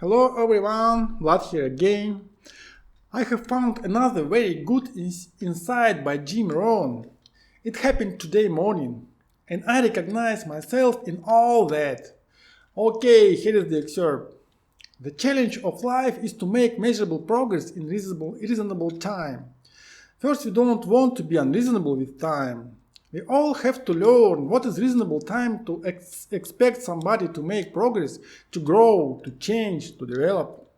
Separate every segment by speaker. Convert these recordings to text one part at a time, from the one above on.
Speaker 1: Hello everyone, Vlad here again. I have found another very good insight by Jim Rohn. It happened today morning, and I recognize myself in all that. Okay, here is the excerpt. The challenge of life is to make measurable progress in reasonable time. First, we don't want to be unreasonable with time. We all have to learn what is reasonable time to expect somebody to make progress, to grow, to change, to develop.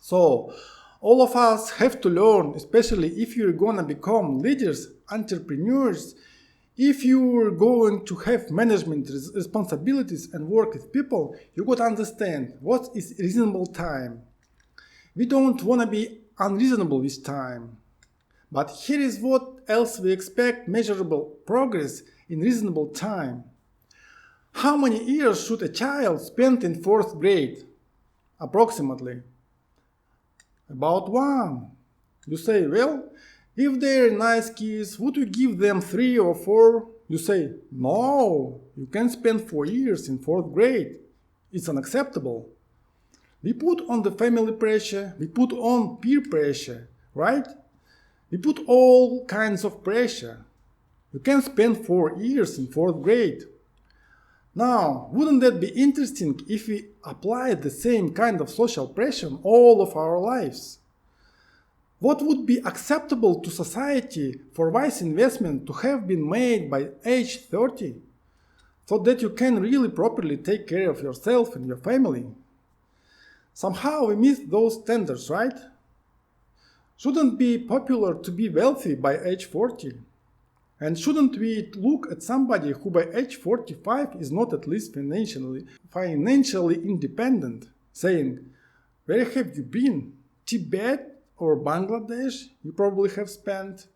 Speaker 1: So, all of us have to learn, especially if you're gonna become leaders, entrepreneurs, if you're going to have management responsibilities and work with people, you got to understand what is reasonable time. We don't want to be unreasonable with time. But here is what else we expect measurable progress in reasonable time. How many years should a child spend in 4th grade? Approximately. About 1. You say, well, if they're nice kids, would you give them 3 or 4? You say, no, you can spend 4 years in 4th grade. It's unacceptable. We put on the family pressure, we put on peer pressure, right? We put all kinds of pressure. You can spend 4 years in 4th grade. Now, wouldn't that be interesting if we applied the same kind of social pressure on all of our lives? What would be acceptable to society for wise investment to have been made by age 30, so that you can really properly take care of yourself and your family? Somehow we miss those standards, right? Shouldn't it be popular to be wealthy by age 40? And shouldn't we look at somebody who by age 45 is not at least financially independent, saying, where have you been? Tibet or Bangladesh you probably have spent?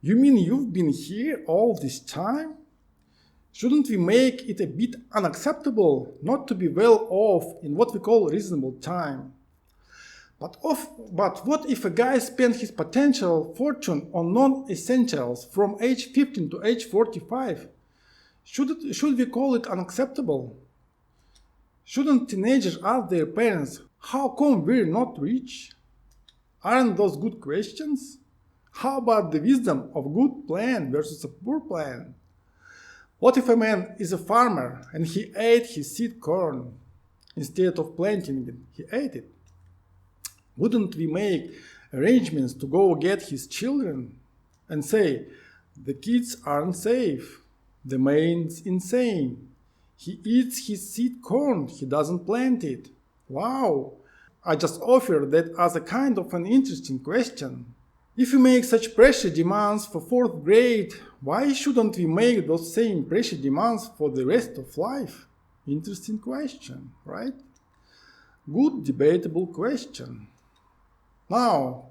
Speaker 1: You mean you've been here all this time? Shouldn't we make it a bit unacceptable not to be well off in what we call reasonable time? But what if a guy spent his potential fortune on non-essentials from age 15 to age 45? Should we call it unacceptable? Shouldn't teenagers ask their parents, how come we're not rich? Aren't those good questions? How about the wisdom of good plan versus a poor plan? What if a man is a farmer and he ate his seed corn? Instead of planting it, he ate it. Wouldn't we make arrangements to go get his children and say, the kids aren't safe, the man's insane, he eats his seed corn, he doesn't plant it. Wow, I just offer that as a kind of an interesting question. If we make such pressure demands for 4th grade, why shouldn't we make those same pressure demands for the rest of life? Interesting question, right? Good debatable question. Now,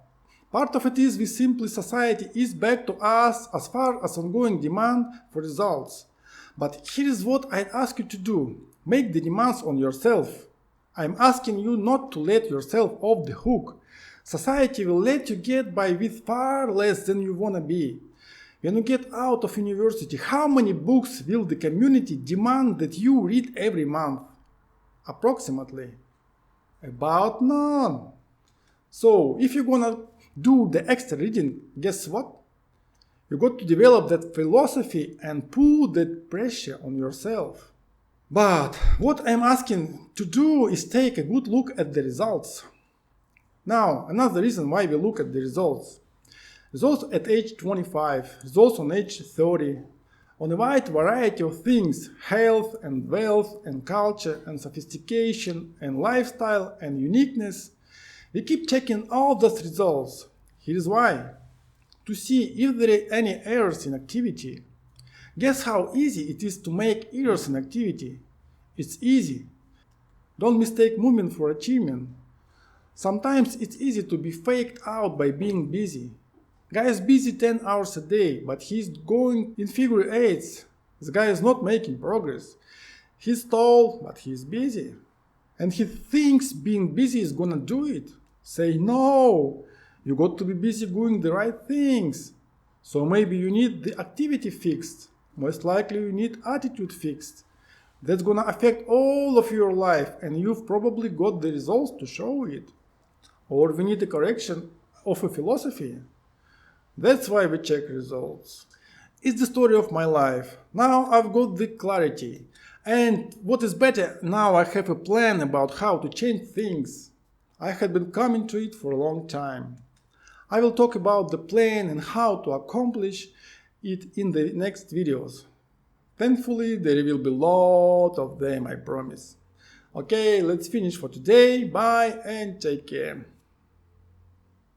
Speaker 1: part of it is we simply society is back to us as far as ongoing demand for results. But here is what I'd ask you to do. Make the demands on yourself. I'm asking you not to let yourself off the hook. Society will let you get by with far less than you wanna be. When you get out of university, how many books will the community demand that you read every month? Approximately. About none. So, if you're gonna do the extra reading, guess what? You got to develop that philosophy and put that pressure on yourself. But what I'm asking to do is take a good look at the results. Now, another reason why we look at the results. Results at age 25, results on age 30, on a wide variety of things, health and wealth and culture and sophistication and lifestyle and uniqueness. We keep checking all those results. Here is why. To see if there are any errors in activity. Guess how easy it is to make errors in activity? It's easy. Don't mistake movement for achievement. Sometimes it's easy to be faked out by being busy. Guy is busy 10 hours a day, but he's going in figure eights. This guy is not making progress. He's tall, but he's busy. And he thinks being busy is gonna do it. Say no, you got to be busy doing the right things. So maybe you need the activity fixed. Most likely you need attitude fixed. That's gonna affect all of your life, and you've probably got the results to show it. Or we need a correction of a philosophy. That's why we check results. It's the story of my life. Now I've got the clarity. And what is better, now I have a plan about how to change things. I had been coming to it for a long time. I will talk about the plan and how to accomplish it in the next videos. Thankfully, there will be a lot of them, I promise. Okay, let's finish for today. Bye and take care.